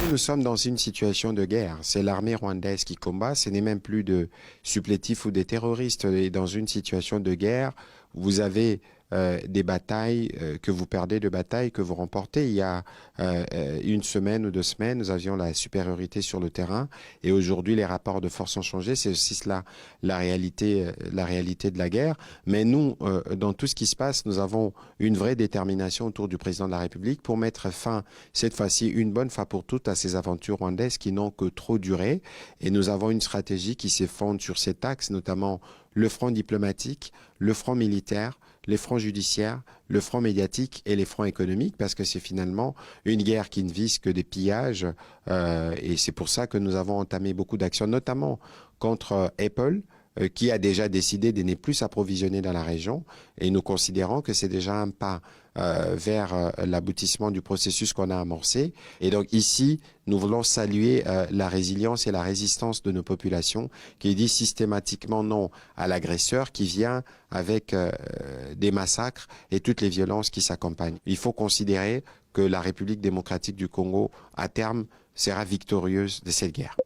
Nous sommes dans une situation de guerre. C'est l'armée rwandaise qui combat. Ce n'est même plus de supplétifs ou des terroristes. Et dans une situation de guerre, vous avez des batailles que vous perdez, de batailles que vous remportez. Il y a une semaine ou 2 semaines, nous avions la supériorité sur le terrain. Et aujourd'hui, les rapports de force ont changé. C'est aussi cela la réalité de la guerre. Mais nous, dans tout ce qui se passe, nous avons une vraie détermination autour du président de la République pour mettre fin, cette fois-ci, une bonne fois pour toutes, à ces aventures rwandaises qui n'ont que trop duré. Et nous avons une stratégie qui se fonde sur cet axe, notamment le front diplomatique, le front militaire, les fronts judiciaires, le front médiatique et les fronts économiques, parce que c'est finalement une guerre qui ne vise que des pillages. Et c'est pour ça que nous avons entamé beaucoup d'actions, notamment contre Apple, qui a déjà décidé de ne plus s'approvisionner dans la région. Et nous considérons que c'est déjà un pas vers l'aboutissement du processus qu'on a amorcé. Et donc ici, nous voulons saluer la résilience et la résistance de nos populations qui disent systématiquement non à l'agresseur qui vient avec des massacres et toutes les violences qui s'accompagnent. Il faut considérer que la République démocratique du Congo, à terme, sera victorieuse de cette guerre.